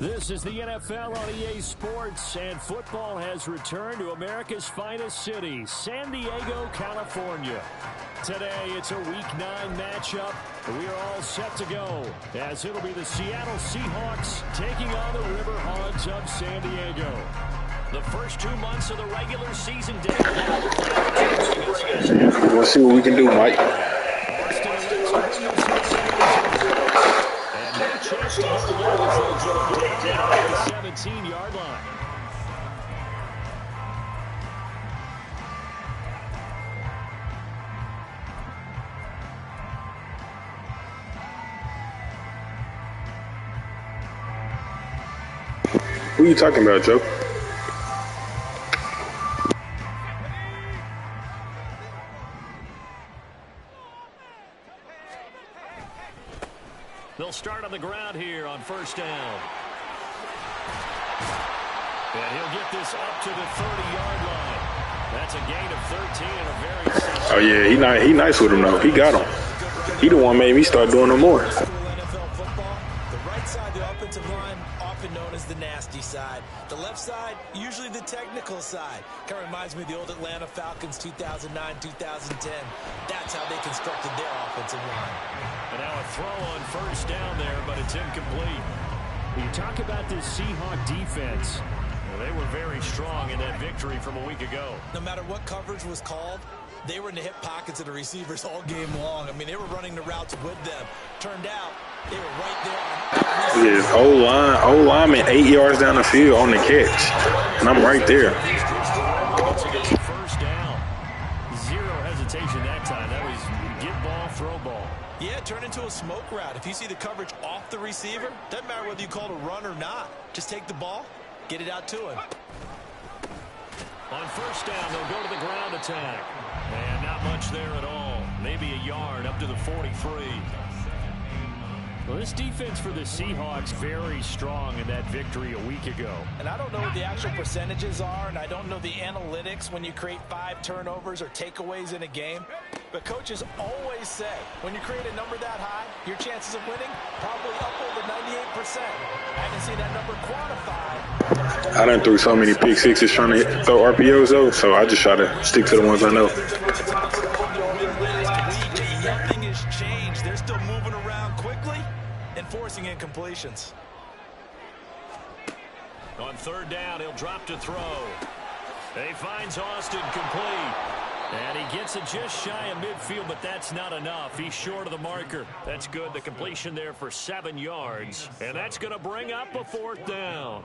This is the NFL on EA Sports, and football has returned to America's finest city, San Diego, California. Today, it's a Week 9 matchup. We are all set to go, as it'll be the Seattle Seahawks taking on the River Hogs of San Diego. The first 2 months of the regular season. Let's see what we can do, Mike. Chance to go along as they drop down at the 17-yard line. Who are you talking about, Joe? They'll start on the ground here on first down. And he'll get this up to the 30-yard line. That's a gain of 13 and a very... Oh, yeah, he nice with him, though. He got him. He the one made me start doing no more. NFL football, the right side, the offensive line, often known as the nasty side. The left side, usually the technical side. Kind of reminds me of the old Atlanta Falcons 2009, 2010. That's how they constructed their offensive line. And now a throw on first down there, but it's incomplete. You talk about this Seahawk defense. Well, they were very strong in that victory from a week ago. No matter what coverage was called, they were in the hip pockets of the receivers all game long. I mean, they were running the routes with them. Turned out, they were right there on Yeah, O-lineman 8 yards down the field on the catch. And I'm right there. First down. Zero hesitation that time. That was get ball, throw ball. Yeah, turn into a smoke route. If you see the coverage off the receiver, doesn't matter whether you call it a run or not. Just take the ball, get it out to him. On first down, they'll go to the ground attack. And not much there at all. Maybe a yard up to the 43. Well, this defense for the Seahawks very strong in that victory a week ago. And I don't know what the actual percentages are, and I don't know the analytics when you create 5 turnovers or takeaways in a game. But coaches always say, when you create a number that high, your chances of winning probably up over 98%. I haven't seen that number quantified. I done threw so many pick sixes trying to throw RPOs, though, so I just try to stick to the ones I know. Nothing has changed. They're still moving around quickly and forcing incompletions. On third down, he'll drop to throw. He finds Austin complete. And he gets it just shy of midfield, but that's not enough. He's short of the marker. That's good. The completion there for 7 yards. And that's going to bring up a 4th down.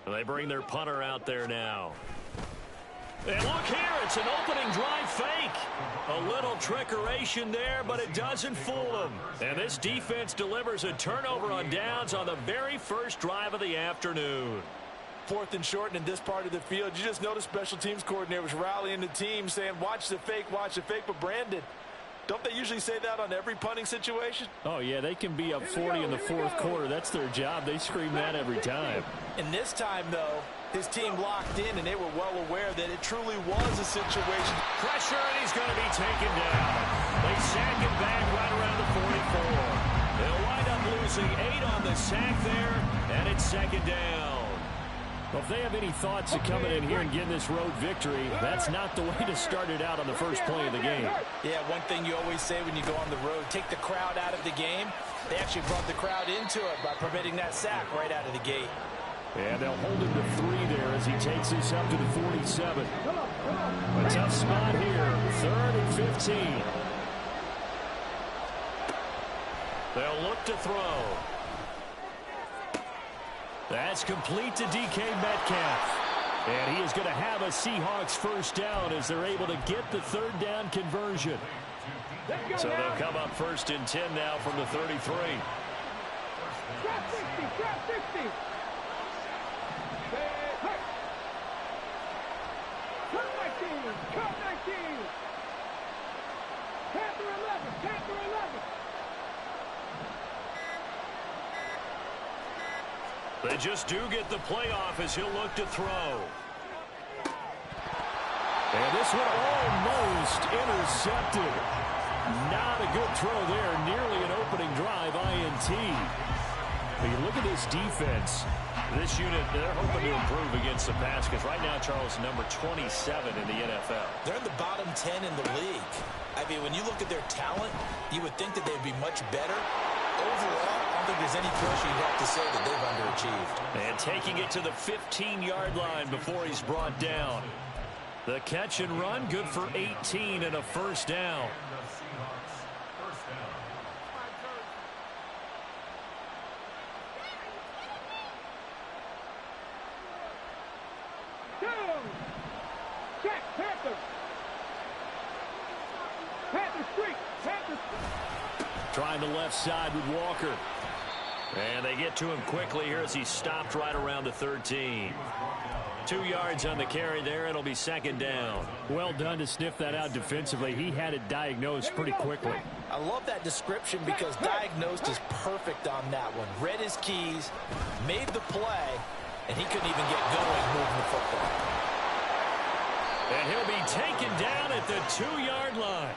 And they bring their punter out there now. And look here, it's an opening drive fake. A little trickeration there, but it doesn't fool them. And this defense delivers a turnover on downs on the very first drive of the afternoon. 4th and short, and in this part of the field, you just notice special teams coordinators rallying the team, saying, watch the fake, but Brandon, don't they usually say that on every punting situation? Oh, yeah, they can be up 40 in the 4th quarter. That's their job. They scream that every time. And this time, though, his team locked in, and they were well aware that it truly was a situation. Pressure, and he's going to be taken down. They sack him back right around the 44. They'll wind up losing 8 on the sack there, and it's 2nd down. Well, if they have any thoughts of coming in here and getting this road victory, that's not the way to start it out on the first play of the game. Yeah, one thing you always say when you go on the road, take the crowd out of the game. They actually brought the crowd into it by permitting that sack right out of the gate. And they'll hold him to 3 there as he takes this up to the 47. A tough spot here, 3rd and 15. They'll look to throw. That's complete to DK Metcalf. And he is going to have a Seahawks first down as they're able to get the 3rd down conversion. So they'll come up 1st and 10 now from the 33. Trap 60, trap 60. Cut 19, cut 19. Panther 11, Panther 11. They just do get the playoff as he'll look to throw. And this one almost intercepted. Not a good throw there. Nearly an opening drive INT. But you look at this defense. This unit, they're hoping to improve against the pass because right now, Charles, number 27 in the NFL. They're in the bottom 10 in the league. I mean, when you look at their talent, you would think that they'd be much better. Overall, I don't think there's any question you'd have to say that they've underachieved. And taking it to the 15-yard line before he's brought down. The catch and run, good for 18 and a first down. Trying the left side with Walker. And they get to him quickly here as he stopped right around the 13. 2 yards on the carry there. It'll be second down. Well done to sniff that out defensively. He had it diagnosed pretty quickly. I love that description because diagnosed is perfect on that one. Read his keys, made the play, and he couldn't even get going moving the football. And he'll be taken down at the 2-yard line.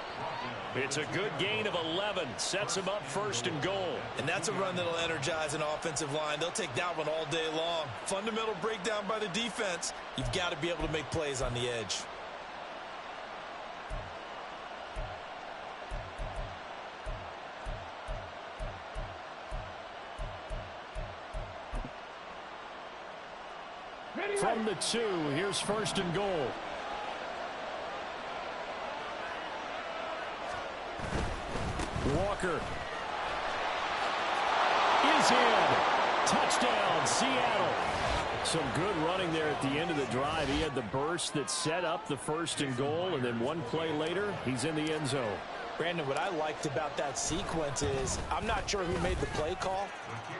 It's a good gain of 11. Sets him up first and goal. And that's a run that'll energize an offensive line. They'll take that one all day long. Fundamental breakdown by the defense. You've got to be able to make plays on the edge. From the 2, here's first and goal. Walker is in. Touchdown, Seattle. Some good running there at the end of the drive. He had the burst that set up the first and goal, and then one play later, he's in the end zone. Brandon, what I liked about that sequence is I'm not sure who made the play call,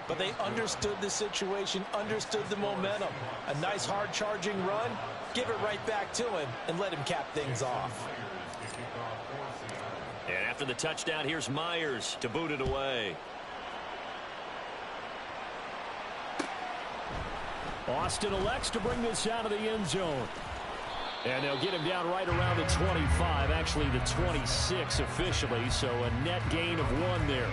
but they understood the situation, understood the momentum. A nice hard-charging run, give it right back to him, and let him cap things off. And after the touchdown, here's Myers to boot it away. Austin elects to bring this out of the end zone. And they'll get him down right around the 25, actually the 26 officially, so a net gain of 1 there.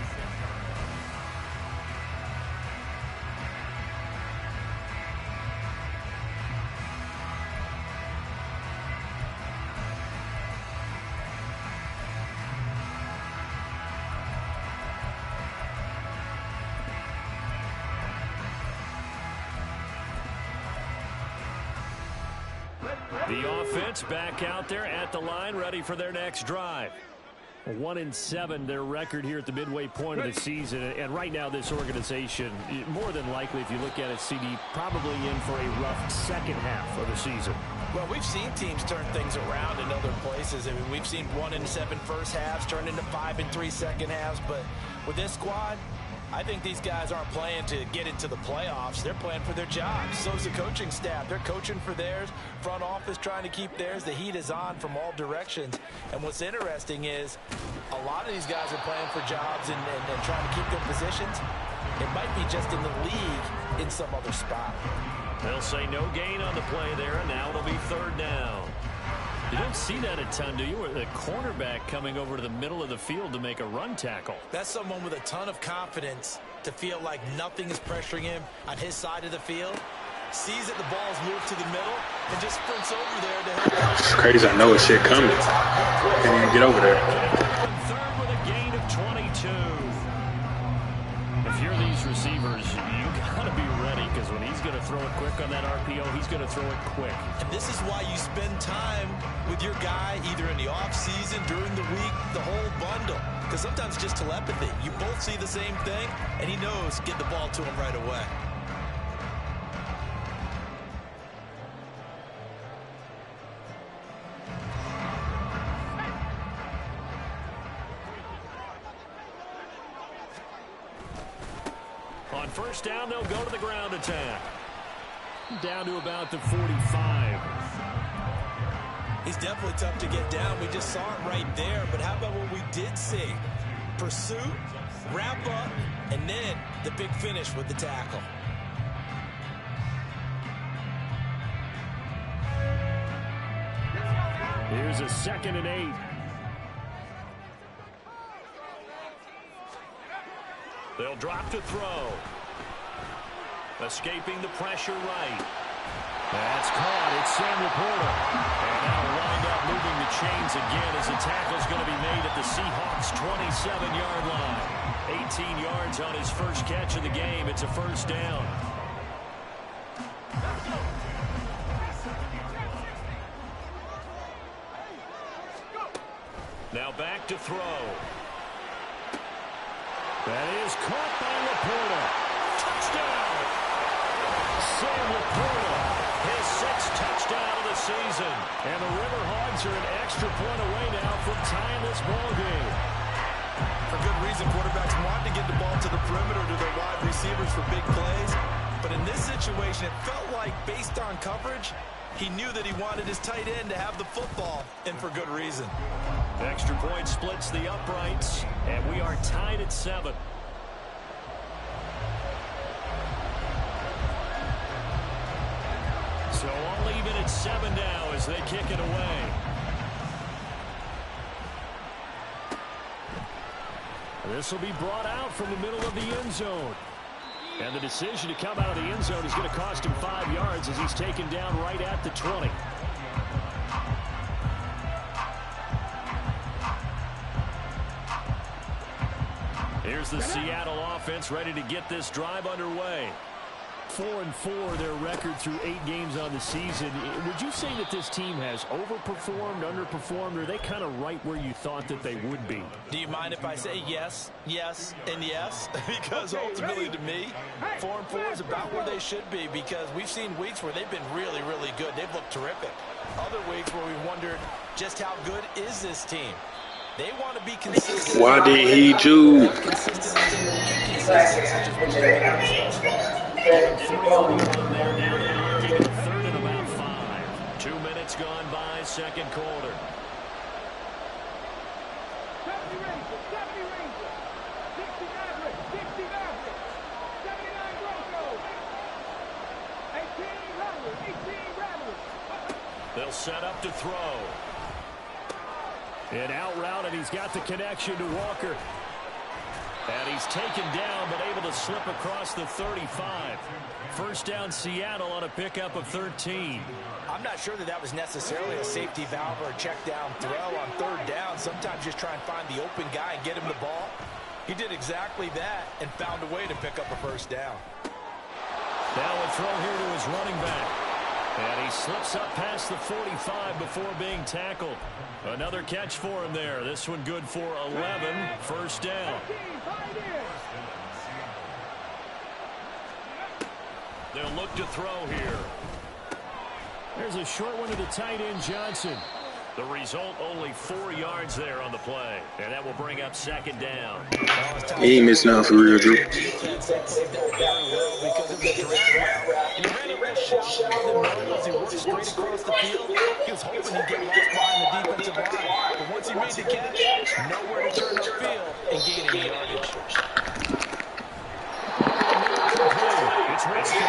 The offense back out there at the line, ready for their next drive. 1-7, their record here at the midway point of the season. And right now, this organization, more than likely, if you look at it, CD, probably in for a rough second half of the season. Well, we've seen teams turn things around in other places. I mean, we've seen 1-7 first halves turn into 5-3 second halves. But with this squad, I think these guys aren't playing to get into the playoffs. They're playing for their jobs. So is the coaching staff. They're coaching for theirs. Front office trying to keep theirs. The heat is on from all directions. And what's interesting is a lot of these guys are playing for jobs and trying to keep their positions. It might be just in the league in some other spot. They'll say no gain on the play there, and now it'll be third down. You don't see that a ton, do you? The cornerback coming over to the middle of the field to make a run tackle. That's someone with a ton of confidence to feel like nothing is pressuring him on his side of the field. Sees that the ball's moved to the middle and just sprints over there to help. It's crazy. I know it's shit coming. Can't even get over there. Third with a gain of 22. If you're these receivers, you got to be ready because when he's going to throw it quick on that RPO, he's going to throw it quick. And this is why you spend time with your guy either in the offseason, during the week, the whole bundle. Because sometimes it's just telepathy. You both see the same thing, and he knows get the ball to him right away. On first down, they'll go to the ground attack. Down to about the 45. He's definitely tough to get down. We just saw it right there. But how about what we did see? Pursuit, wrap up, and then the big finish with the tackle. Here's a 2nd and 8. They'll drop to throw. Escaping the pressure right. That's caught. It's Sam Laporta. And that'll wind up moving the chains again as the tackle's going to be made at the Seahawks' 27-yard line. 18 yards on his first catch of the game. It's a first down. Now back to throw. That is caught by Laporta. Touchdown! Sam Laporta, his 6th touchdown of the season. And the Riverhogs are an extra point away now from tying this ball game. For good reason, quarterbacks want to get the ball to the perimeter to their wide receivers for big plays. But in this situation, it felt like, based on coverage, he knew that he wanted his tight end to have the football, and for good reason. Extra point splits the uprights, and we are tied at 7. So all even at 7 now as they kick it away. This will be brought out from the middle of the end zone. And the decision to come out of the end zone is going to cost him 5 yards as he's taken down right at the 20. Here's the Seattle offense ready to get this drive underway. 4-4 their record through 8 games on the season. Would you say that this team has overperformed, underperformed, or are they kind of right where you thought that they would be? Do you mind if I say yes, yes, and yes? Because ultimately to me, 4-4 is about where they should be, because we've seen weeks where they've been really, really good. They've looked terrific. Other weeks where we wondered just how good is this team. They want to be consistent. Why did he do? Third and about 5. 2 minutes gone by, second quarter. 70 Rangers, 70 Rangers, 60 Mavericks, 60 Mavericks, 79 Broncos, 18 Rattlers, 18 Rattlers. They'll set up to throw. An out route, and he's got the connection to Walker. And he's taken down, but able to slip across the 35. First down, Seattle on a pickup of 13. I'm not sure that was necessarily a safety valve or a check down throw on 3rd down. Sometimes just try and find the open guy and get him the ball. He did exactly that and found a way to pick up a first down. Now a throw here to his running back. And he slips up past the 45 before being tackled. Another catch for him there. This one good for 11. First down. They'll look to throw here. There's a short one to the tight end, Johnson. The result, only 4 yards there on the play. And that will bring up second down. He ain't missing out for real, Drew. He worked straight across the field. He was hoping he'd get lost behind the defensive line. But once he made the catch, nowhere to turn upfield and gain any yardage. It's Winston.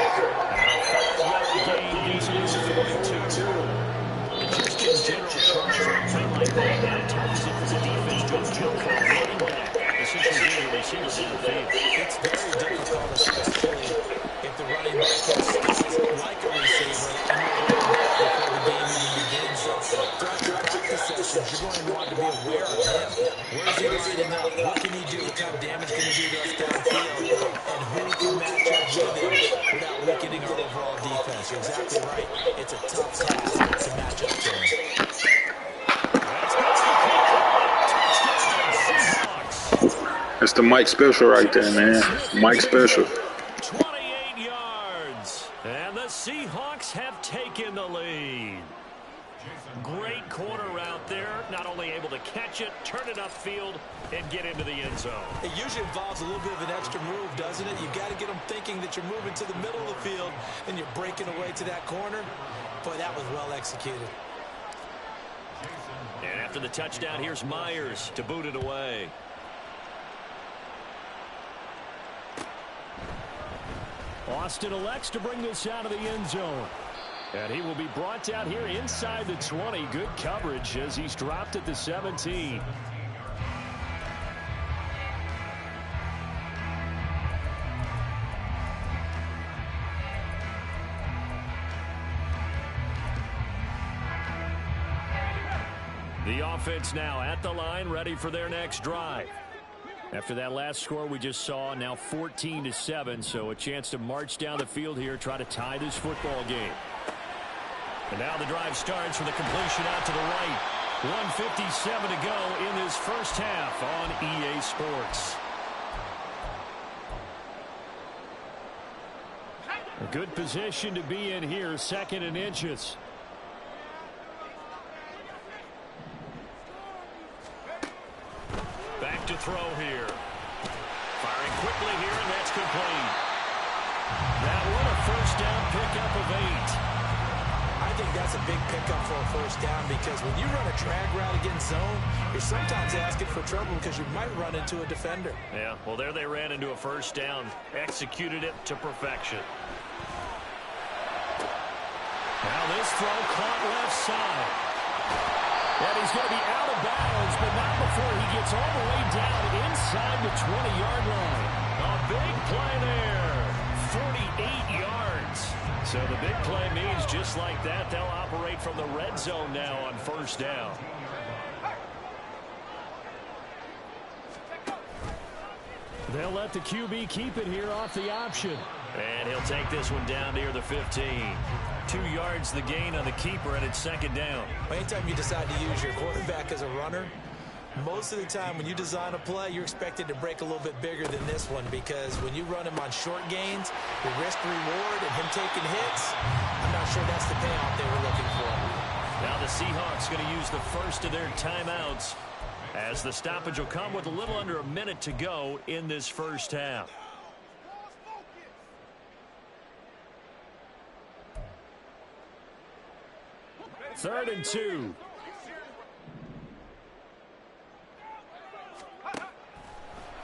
Gain is 42. Just in general terms, like that, in terms of the defense goes jump from running back, essentially being a receiver downfield. It's very difficult, especially if the running back is like a receiver and you're before the game even begins. Throughout your practice sessions, you're going to want to be aware of him. Where's he lining up? What can he do? What kind of damage can he do to us downfield? And who can match up with him without weakening our overall defense? You're exactly right. It's a tough task to match up to him. That's the Mike special right there, man. Mike special. 28 yards. And the Seahawks have taken the lead. Great corner route there. Not only able to catch it, turn it upfield, and get into the end zone. It usually involves a little bit of an extra move, doesn't it? You've got to get them thinking that you're moving to the middle of the field and you're breaking away to that corner. Boy, that was well executed. And after the touchdown, here's Myers to boot it away. Austin elects to bring this out of the end zone. And he will be brought down here inside the 20. Good coverage as he's dropped at the 17. The offense now at the line, ready for their next drive. After that last score we just saw, now 14-7, so a chance to march down the field here, try to tie this football game. And now the drive starts with a completion out to the right. 1:57 to go in this first half on EA Sports. A good position to be in here, 2nd and inches. Back to throw here. Firing quickly here, and that's complete. That one a first down pickup of 8. I think that's a big pickup for a first down because when you run a drag route against zone, you're sometimes asking for trouble because you might run into a defender. Yeah, well, there they ran into a first down. Executed it to perfection. Now this throw caught left side. And he's going to be out of bounds, but not before he gets all the way down inside the 20-yard line. A big play there. 48 yards. So the big play means just like that, they'll operate from the red zone now on first down. They'll let the QB keep it here off the option. And he'll take this one down near the 15. 2 yards the gain on the keeper, and it's 2nd down. Anytime you decide to use your quarterback as a runner, most of the time when you design a play, you're expected to break a little bit bigger than this one because when you run him on short gains, the risk-reward and him taking hits, I'm not sure that's the payoff they were looking for. Now the Seahawks going to use the first of their timeouts as the stoppage will come with a little under a minute to go in this first half. Third and 2.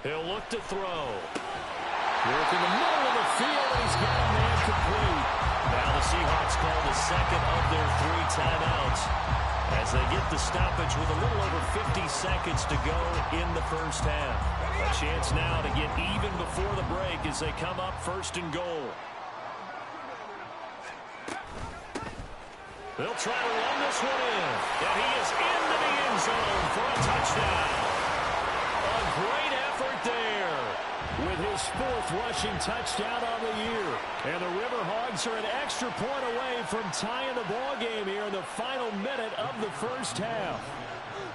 He'll look to throw. Work in the middle of the field, and he's got a man complete. Now the Seahawks call the second of their 3 timeouts as they get the stoppage with a little over 50 seconds to go in the first half. A chance now to get even before the break as they come up 1st and goal. They'll try to run this one in. And he is into the end zone for a touchdown. A great effort there with his 4th rushing touchdown on the year. And the Riverhogs are an extra point away from tying the ball game here in the final minute of the first half.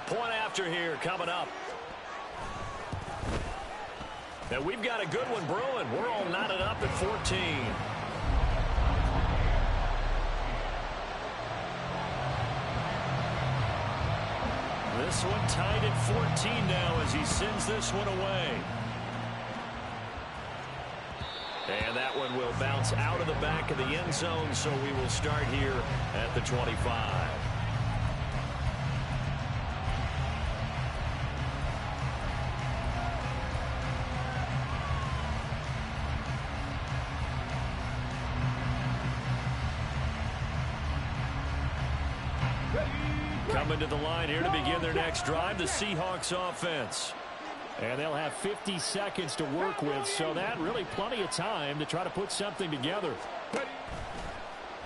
Point after here coming up. And we've got a good one brewing. We're all knotted up at 14. This one tied at 14 now as he sends this one away. And that one will bounce out of the back of the end zone, so we will start here at the 25. Coming to the line here to begin their next drive, the Seahawks offense. And they'll have 50 seconds to work with, so that really plenty of time to try to put something together.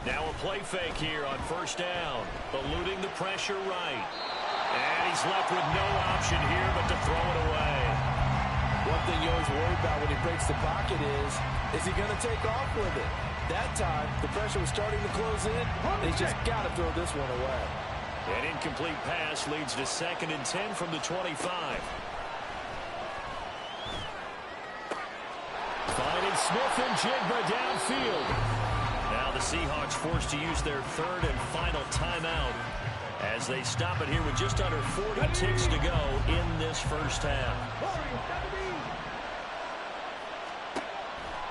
Now a play fake here on first down, eluding the pressure right. And he's left with no option here but to throw it away. One thing you always worry about when he breaks the pocket is he going to take off with it? That time, the pressure was starting to close in, and he's just got to throw this one away. An incomplete pass leads to 2nd and 10 from the 25. Finding Smith and Jigba downfield. Now the Seahawks forced to use their 3rd and final timeout as they stop it here with just under 40 ticks to go in this first half.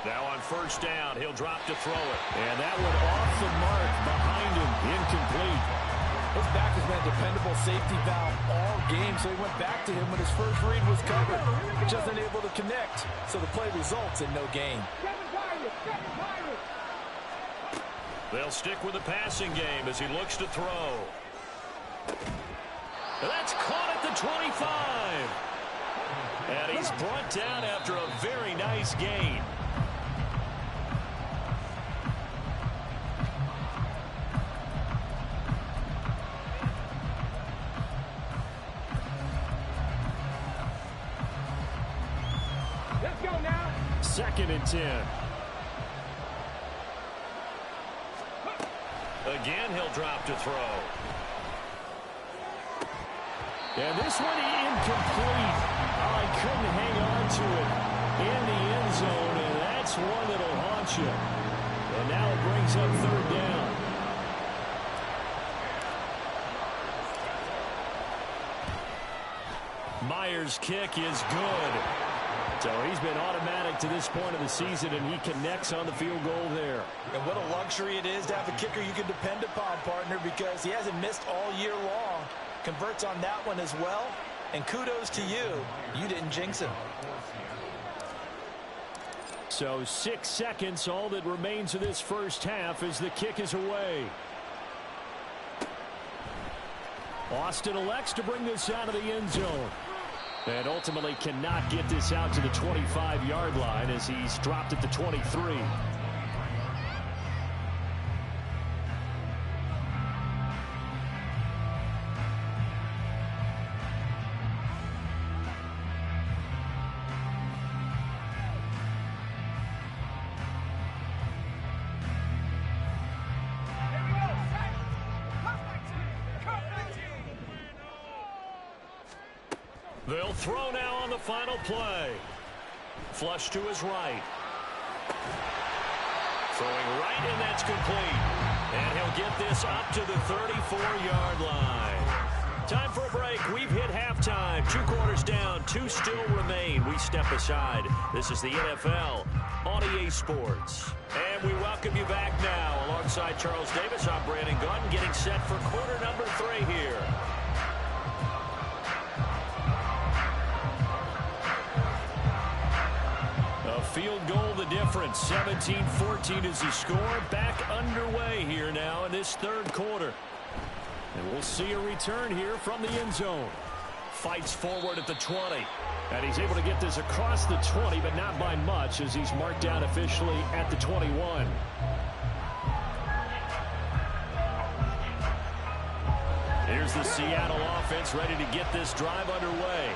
Now on first down, he'll drop to throw it. And that one off the mark behind him, incomplete. His back has been a dependable safety valve all game, so he went back to him when his first read was covered. Just unable to connect, so the play results in no gain. They'll stick with the passing game as he looks to throw. That's caught at the 25. And he's brought down after a very nice gain. 2nd and 10. Again, he'll drop to throw. And this one incomplete. Oh, he couldn't hang on to it in the end zone, and that's one that'll haunt you. And now it brings up 3rd down. Myers' kick is good. So he's been automatic to this point of the season, and he connects on the field goal there. And what a luxury it is to have a kicker you can depend upon, partner, because he hasn't missed all year long. Converts on that one as well. And kudos to you. You didn't jinx him. So 6 seconds, all that remains of this first half as the kick is away. Austin elects to bring this out of the end zone. And ultimately cannot get this out to the 25-yard line as he's dropped at the 23. They'll throw now on the final play. Flush to his right. Throwing right, and that's complete. And he'll get this up to the 34-yard line. Time for a break. We've hit halftime. 2 quarters down. 2 still remain. We step aside. This is the NFL on EA Sports. And we welcome you back now. Alongside Charles Davis, I'm Brandon Gunn, getting set for quarter number 3 here. Field goal the difference. 17-14 is the score. Back underway here now in this 3rd quarter. And we'll see a return here from the end zone. Fights forward at the 20. And he's able to get this across the 20, but not by much as he's marked down officially at the 21. Here's the Seattle offense ready to get this drive underway.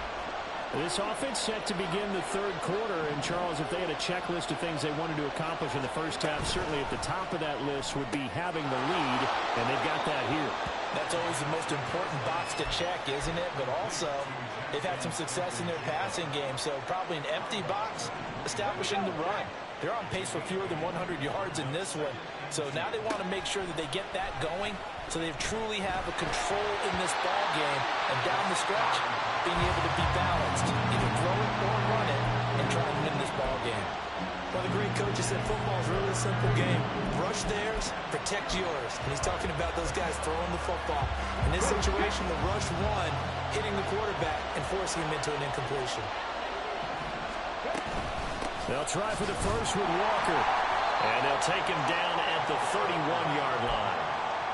This offense set to begin the 3rd quarter, and Charles, if they had a checklist of things they wanted to accomplish in the first half, certainly at the top of that list would be having the lead, and they've got that here. That's always the most important box to check, isn't it? But also, they've had some success in their passing game, so probably an empty box establishing the run. They're on pace for fewer than 100 yards in this one, so now they want to make sure that they get that going so they truly have a control in this ball game, and down the stretch, being able to be balanced, either throw it or run it, and try and win this ball game. Well, the great coach has said football is really a simple game. Rush theirs, protect yours. And he's talking about those guys throwing the football. In this situation, the rush one, hitting the quarterback and forcing him into an incompletion. They'll try for the first with Walker. And they'll take him down at the 31-yard line.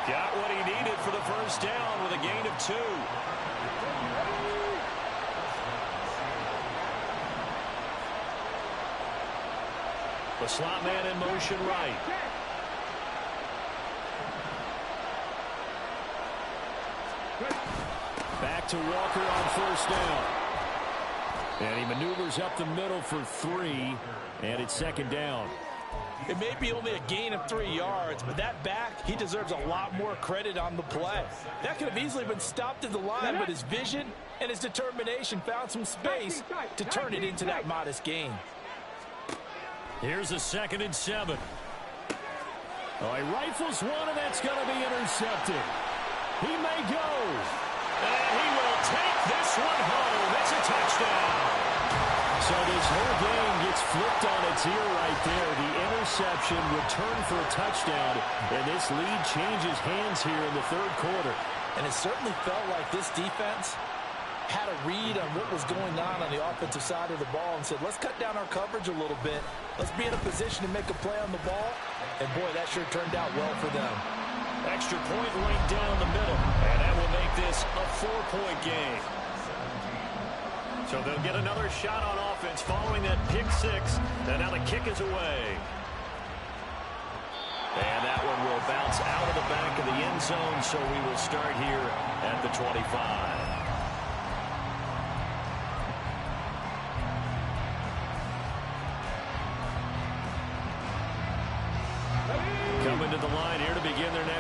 Got what he needed for the first down with a gain of 2. The slot man in motion right. Back to Walker on first down. And he maneuvers up the middle for 3, and it's 2nd down. It may be only a gain of 3 yards, but that back, he deserves a lot more credit on the play. That could have easily been stopped at the line, but his vision and his determination found some space to turn it into that modest gain. Here's a 2nd and 7. Oh, he rifles one, and that's going to be intercepted. He may go. And he will take this one home. It's a touchdown. So this whole game gets flipped on its ear right there. The interception returned for a touchdown, and this lead changes hands here in the 3rd quarter. And it certainly felt like this defense had a read on what was going on the offensive side of the ball and said, let's cut down our coverage a little bit. Let's be in a position to make a play on the ball. And, boy, that sure turned out well for them. Extra point right down the middle, and that will make this a 4-point game. So they'll get another shot on offense following that pick 6, and now the kick is away. And that one will bounce out of the back of the end zone, so we will start here at the 25.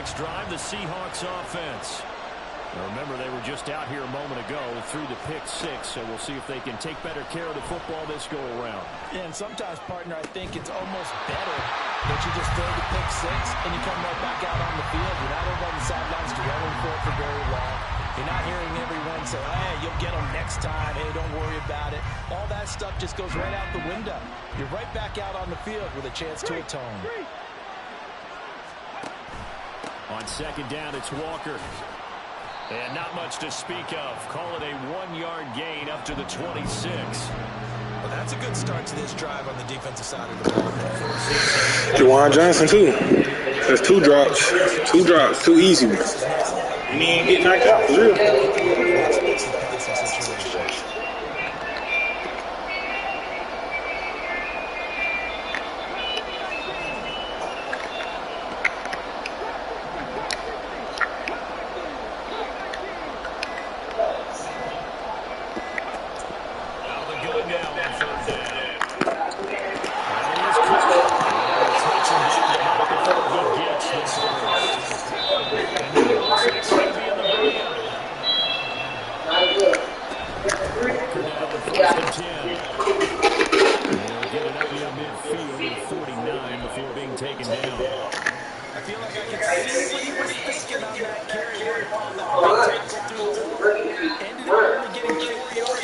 next drive, the Seahawks offense. Now remember, they were just out here a moment ago through the pick 6, so we'll see if they can take better care of the football this go-around. Yeah, and sometimes, partner, I think it's almost better that you just throw the pick 6 and you come right back out on the field. You're not over on the sidelines dwelling for it for very long. You're not hearing everyone say, hey, you'll get them next time. Hey, don't worry about it. All that stuff just goes right out the window. You're right back out on the field with a chance to atone. On second down, it's Walker. And not much to speak of. Call it a 1-yard gain up to the 26. Well, that's a good start to this drive on the defensive side of the ball. Juwan Johnson, too. That's 2 drops. 2 drops. 2 easy ones. And he ain't get knocked out. For real.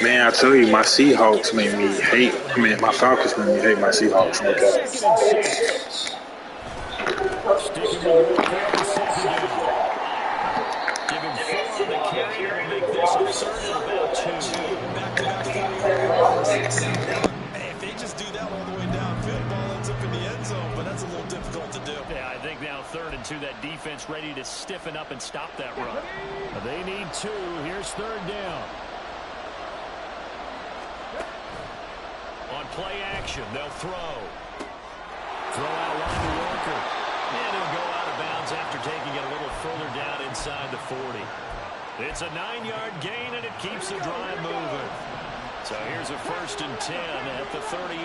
Man, I tell you, my Seahawks made me hate. I mean, my Falcons made me hate my Seahawks. No cap. Sticking with Walker on the second down. Give him 4 on the carry. It'll make this a third and about 2. Back-to-back 40. Hey, if they just do that all the way downfield, ball ends up in the end zone, but that's a little difficult to do. Yeah, I think now 3rd and 2, that defense ready to stiffen up and stop that run. They need 2. Here's 3rd down. On play action, they'll throw. Throw out line to Walker. And he'll go out of bounds after taking it a little further down inside the 40. It's a 9-yard gain, and it keeps the drive moving. So here's a 1st and 10 at the 38.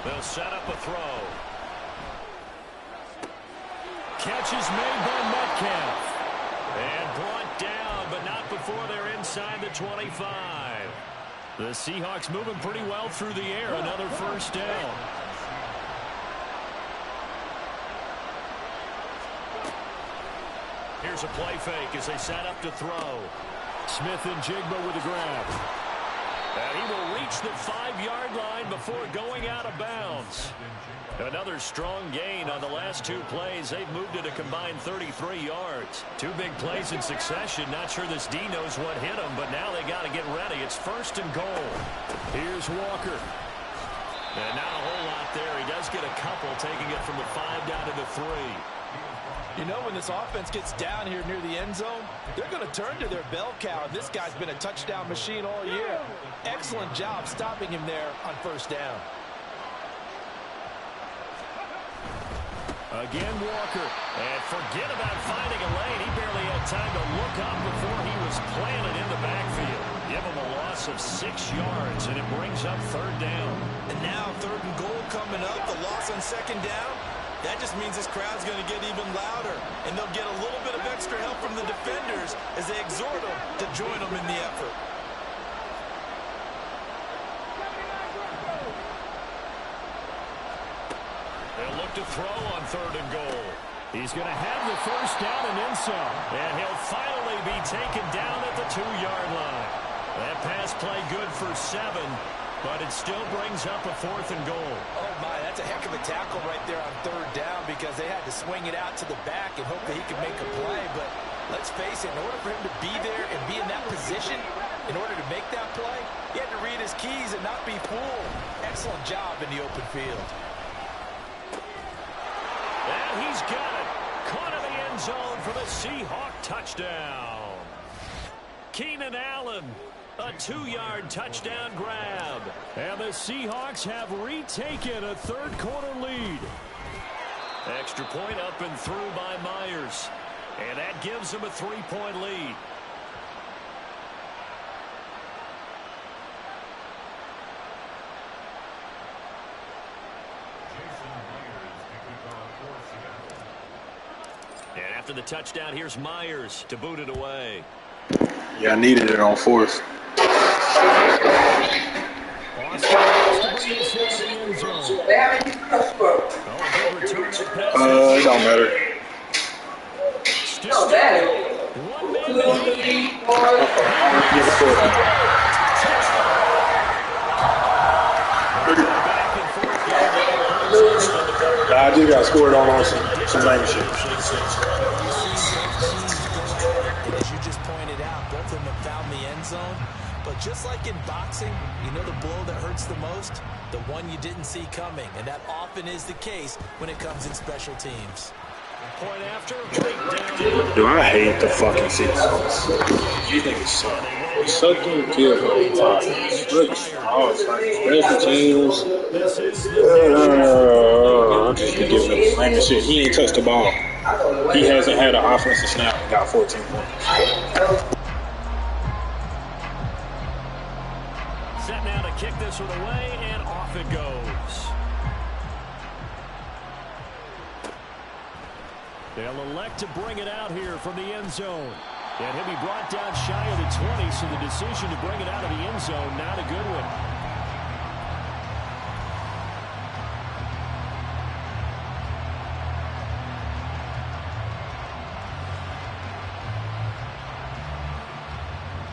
They'll set up a throw. Catch is made by Metcalf. And brought down, but not before they're inside the 25. The Seahawks moving pretty well through the air. Another 1st down. Here's a play fake as they set up to throw. Smith and Jigba with a grab. And he will reach the 5-yard line before going out of bounds. Another strong gain on the last 2 plays. They've moved it a combined 33 yards. 2 big plays in succession. Not sure this D knows what hit him, but now they got to get ready. It's 1st and goal. Here's Walker. And not a whole lot there. He does get a couple, taking it from the 5 down to the 3. You know, when this offense gets down here near the end zone, they're going to turn to their bell cow. This guy's been a touchdown machine all year. Excellent job stopping him there on 1st down. Again, Walker. And forget about finding a lane. He barely had time to look up before he was planted in the backfield. Give him a loss of 6 yards, and it brings up 3rd down. And now 3rd and goal coming up. The loss on 2nd down. That just means this crowd's going to get even louder, and they'll get a little bit of extra help from the defenders as they exhort them to join them in the effort. They'll look to throw on 3rd and goal. He's going to have the 1st down and then some, and he'll finally be taken down at the 2-yard line. That pass play good for 7. But it still brings up a 4th and goal. Oh, my, that's a heck of a tackle right there on 3rd down because they had to swing it out to the back and hope that he could make a play. But let's face it, in order for him to be there and be in that position, in order to make that play, he had to read his keys and not be fooled. Excellent job in the open field. And he's got it. Caught in the end zone for the Seahawk touchdown. Keenan Allen. A 2-yard touchdown grab. And the Seahawks have retaken a 3rd quarter lead. Extra point up and through by Myers. And that gives them a 3-point lead. After the touchdown, here's Myers to boot it away. Yeah, I needed it on fourth. It don't matter. Still bad. One man to I just got scored on some lame shit. And as you just pointed out, both of them have found the end zone. But just like in boxing, you know the blow that hurts the most? The one you didn't see coming. And that often is the case when it comes in special teams. Point after. Dude, I hate the fucking Seahawks. These niggas suck. They suck and kill me. Special teams. I'm just giving him lame shit. He ain't touched the ball. He hasn't had an offensive snap and got 14 points. Set now to kick this one away, and off it goes. They'll elect to bring it out here from the end zone. And he'll be brought down shy of the 20, so the decision to bring it out of the end zone, not a good one.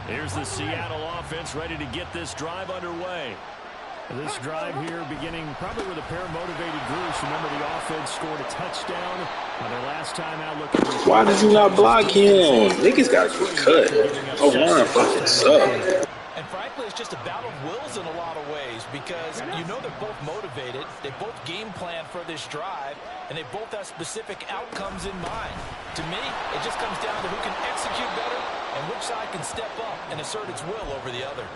Here's the Seattle offense ready to get this drive underway. This drive here beginning probably with a pair of motivated groups. Remember, the offense scored a touchdown on their last time out looking. Why did you not block him? Niggas got to get cut. Oh, line fucking suck. And frankly, it's just a battle of wills in a lot of ways because you know they're both motivated. They both game plan for this drive, and they both have specific outcomes in mind. To me, it just comes down to who can execute better and which side can step up and assert its will over the other.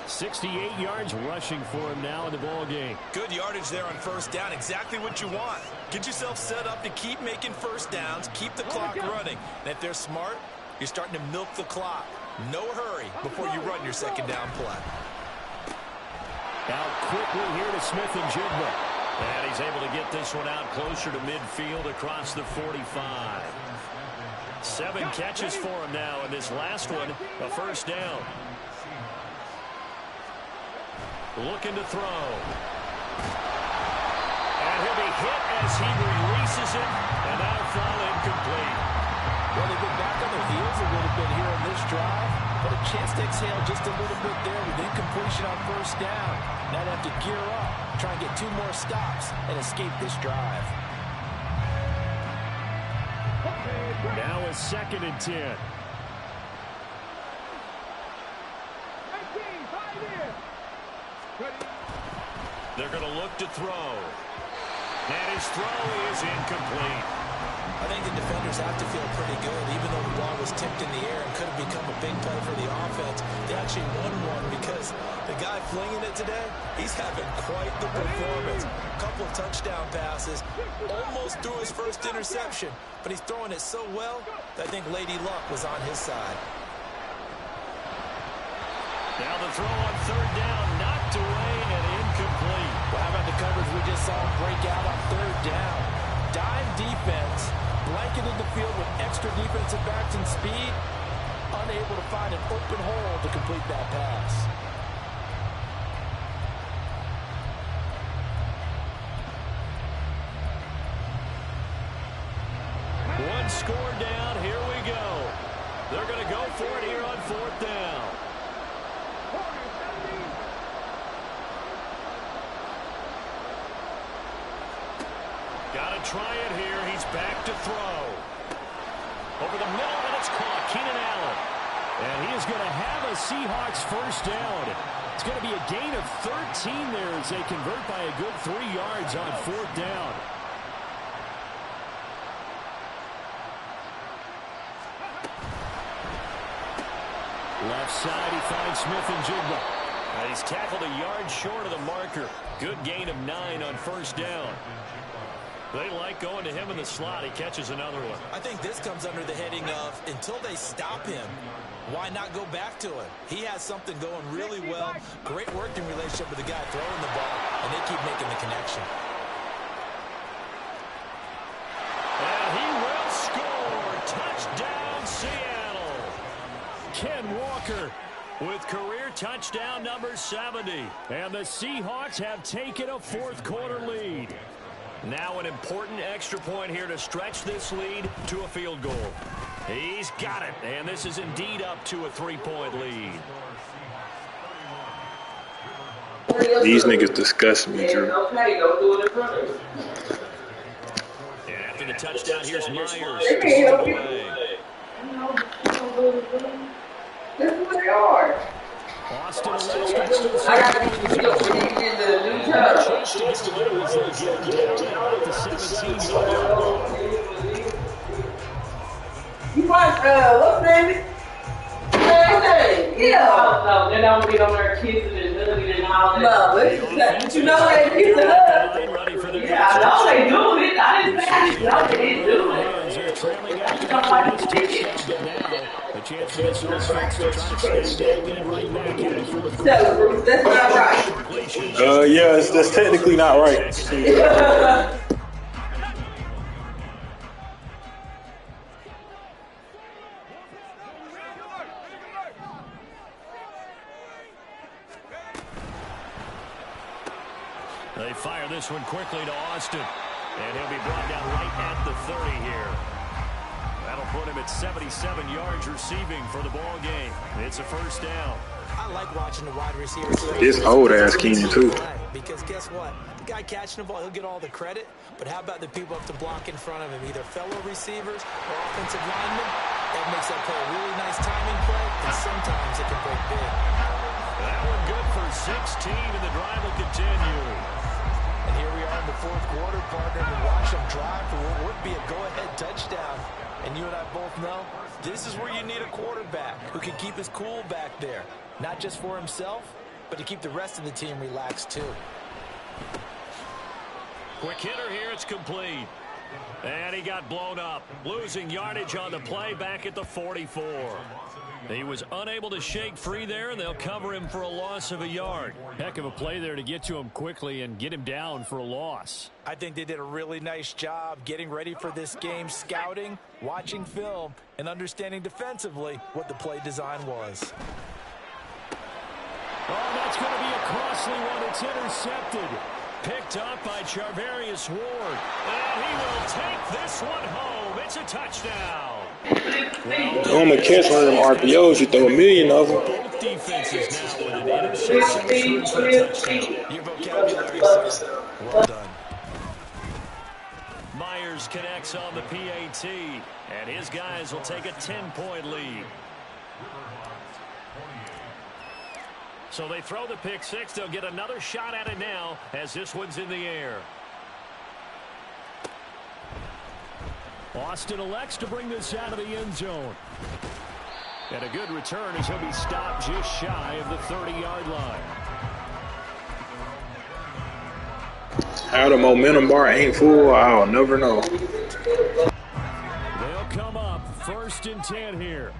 68 yards rushing for him now in the ball game. Good yardage there on first down. Exactly what you want. Get yourself set up to keep making first downs, keep the clock running. And if they're smart, you're starting to milk the clock. No hurry before you run your second down play. Out quickly here to Smith and Jigba. And he's able to get this one out closer to midfield across the 45. 7 catches for him now, and this last one, a first down. Looking to throw. And he'll be hit as he releases it, and that'll fall incomplete. Well, they've been back on their heels a little bit here in this drive, but a chance to exhale just a little bit there with incompletion on first down. Now they have to gear up, try and get 2 more stops, and escape this drive. Now a 2nd and 10. They're going to look to throw. And his throw is incomplete. I think the defenders have to feel pretty good, even though the ball was tipped in the air and could have become a big play for the offense. They actually won one because the guy flinging it today, he's having quite the performance. A couple of touchdown passes, almost threw his first interception, but he's throwing it so well that I think Lady Luck was on his side. Now the throw on 3rd down, knocked away and incomplete. Well, how about the coverage we just saw him break out on 3rd down? Dime defense, blanketed the field with extra defensive backs and speed, unable to find an open hole to complete that pass. One score down, here we go. They're going to go for it here on 4th down. Got to try it here. He's back to throw. Over the middle, and it's caught. Keenan Allen. And he is going to have a Seahawks first down. It's going to be a gain of 13 there as they convert by a good 3 yards on 4th down. Left side, he finds Smith and Jigba. He's tackled a yard short of the marker. Good gain of 9 on first down. They like going to him in the slot. He catches another one. I think this comes under the heading of until they stop him, why not go back to him? He has something going really well. Great working relationship with the guy throwing the ball, and they keep making the connection. And he will score. Walker with career touchdown number 70. And the Seahawks have taken a fourth-quarter lead. Now an important extra point here to stretch this lead to a field goal. He's got it, and this is indeed up to a 3-point lead. These niggas disgust me, Drew. And after the touchdown, here's Myers. This is what they are. Austin I got to get the new turtle. You watch, what's the name? Yeah. No, they don't be on their kisses and hugging and all that. No, but you know they kiss and hug. Yeah, I know they do it. I didn't say I didn't know they didn't do it. A chance for this offense to try to stay right back in it for the that's not right. Yeah, that's technically not right. They fire this one quickly to Austin, and he'll be brought down right at the 30 here. That'll put him at 77 yards receiving for the ball game. It's a first down. I like watching the wide receivers. This old-ass Keenan, too. Because guess what? The guy catching the ball, he'll get all the credit. But how about the people up to block in front of him, either fellow receivers or offensive linemen? That makes that play a really nice timing play, and sometimes it can break big. That one good for 16, and the drive will continue. And here we are in the fourth quarter, partner, to watch them drive for what would be a go-ahead touchdown. And you and I both know this is where you need a quarterback who can keep his cool back there. Not just for himself, but to keep the rest of the team relaxed too. Quick hitter here, it's complete. And he got blown up, losing yardage on the play back at the 44. He was unable to shake free there, and they'll cover him for a loss of a yard. Heck of a play there to get to him quickly and get him down for a loss. I think they did a really nice job getting ready for this game, scouting, watching film, and understanding defensively what the play design was. Oh, that's going to be a costly one. It's intercepted. Picked up by Charvarius Ward. And he will take this one home. It's a touchdown. I'm going to catch one of them RPOs. You throw a million of them. Both defenses now with an interception for a touchdown. Your vocabulary, sir. Well done. Myers connects on the PAT, and his guys will take a 10-point lead. So they throw the pick six. They'll get another shot at it now as this one's in the air. Austin elects to bring this out of the end zone. And a good return as he'll be stopped just shy of the 30-yard line. How the momentum bar ain't full, I'll never know. They'll come up 1st and 10 here.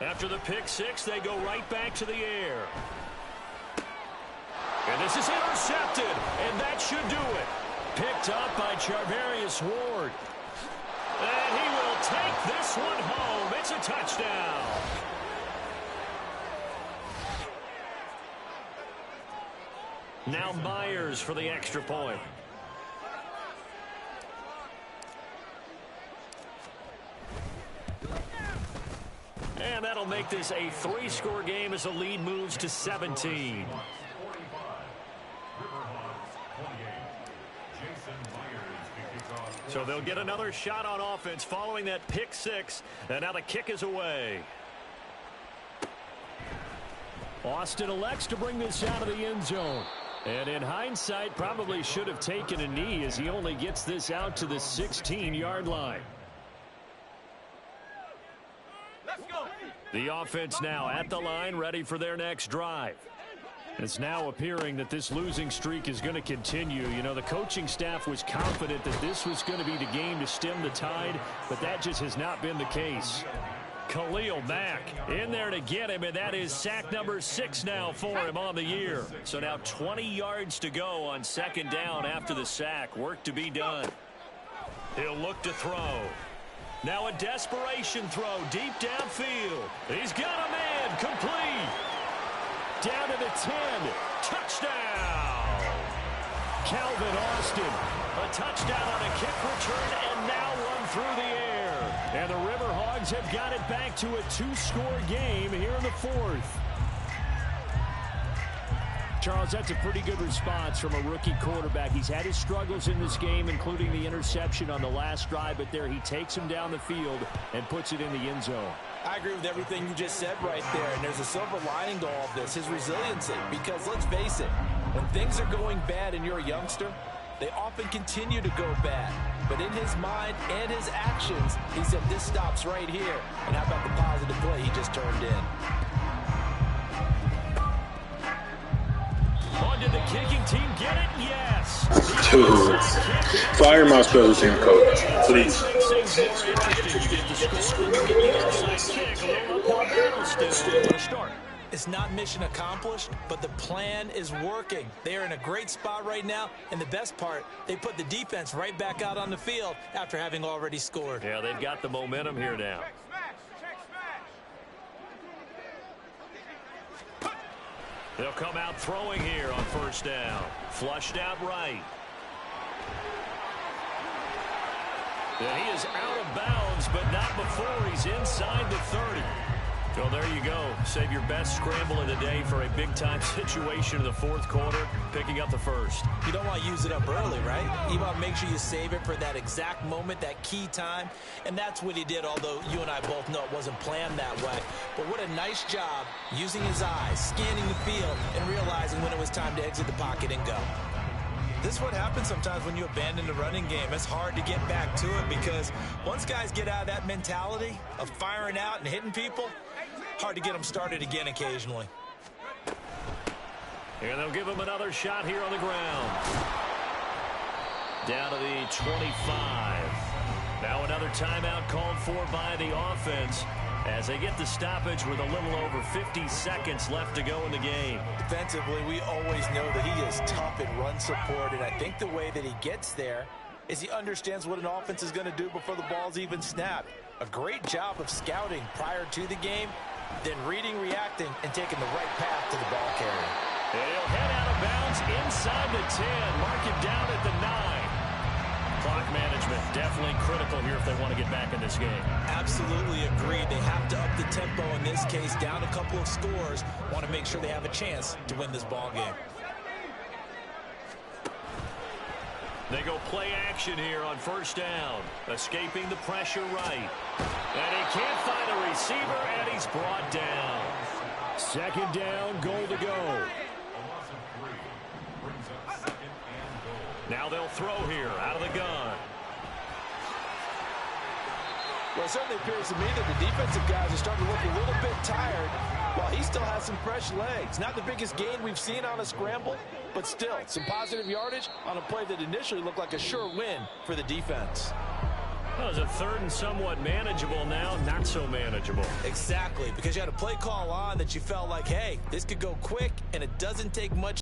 After the pick six, they go right back to the air. And this is intercepted, and that should do it. Picked up by Charvarius Ward. And he will take this one home. It's a touchdown. Now Myers for the extra point. And that'll make this a 3-score game as the lead moves to 17. So they'll get another shot on offense following that pick six. And now the kick is away. Austin elects to bring this out of the end zone. And in hindsight, probably should have taken a knee as he only gets this out to the 16-yard line. The offense now at the line, ready for their next drive. It's now appearing that this losing streak is going to continue. You know, the coaching staff was confident that this was going to be the game to stem the tide, but that just has not been the case. Khalil Mack in there to get him, and that is sack number 6 now for him on the year. So now 20 yards to go on 2nd down after the sack. Work to be done. He'll look to throw. Now a desperation throw deep downfield. He's got a man, complete. Down to the 10. Touchdown. Calvin Austin. A touchdown on a kick return and now one through the air. And the Riverhogs have got it back to a 2-score game here in the 4th. Charles, that's a pretty good response from a rookie quarterback. He's had his struggles in this game, including the interception on the last drive, but there he takes him down the field and puts it in the end zone. I agree with everything you just said right there, and there's a silver lining to all of this, his resiliency. Because let's face it, when things are going bad and you're a youngster, they often continue to go bad. But in his mind and his actions, he said, this stops right here. And how about the positive play he just turned in? On did the kicking team get it? Yes. Dude. Fire my special team coach, please. It's not mission accomplished, but the plan is working. They are in a great spot right now, and the best part, they put the defense right back out on the field after having already scored. Yeah, they've got the momentum here now. They'll come out throwing here on first down. Flushed out right. And he is out of bounds, but not before he's inside the 30. Well, there you go. Save your best scramble of the day for a big-time situation in the 4th quarter, picking up the first. You don't want to use it up early, right? You want to make sure you save it for that exact moment, that key time. And that's what he did, although you and I both know it wasn't planned that way. But what a nice job using his eyes, scanning the field, and realizing when it was time to exit the pocket and go. This is what happens sometimes when you abandon the running game. It's hard to get back to it because once guys get out of that mentality of firing out and hitting people, hard to get them started again occasionally. And they'll give him another shot here on the ground. Down to the 25. Now another timeout called for by the offense as they get the stoppage with a little over 50 seconds left to go in the game. Defensively, we always know that he is tough in run support, and I think the way that he gets there is he understands what an offense is going to do before the ball's even snapped. A great job of scouting prior to the game, then reading, reacting, and taking the right path to the ball carrier. And he'll head out of bounds inside the 10. Mark him down at the 9. Clock management definitely critical here if they want to get back in this game. Absolutely agreed. They have to up the tempo in this case, down a couple of scores. Want to make sure they have a chance to win this ball game. They go play action here on first down. Escaping the pressure right. And he can't find a receiver, and he's brought down. Second down, goal to go. Now they'll throw here out of the gun. Well, it certainly appears to me that the defensive guys are starting to look a little bit tired while he still has some fresh legs. Not the biggest gain we've seen on a scramble, but still some positive yardage on a play that initially looked like a sure win for the defense. Well, it's a third and somewhat manageable now, not so manageable. Exactly, because you had a play call on that you felt like, hey, this could go quick, and it doesn't take much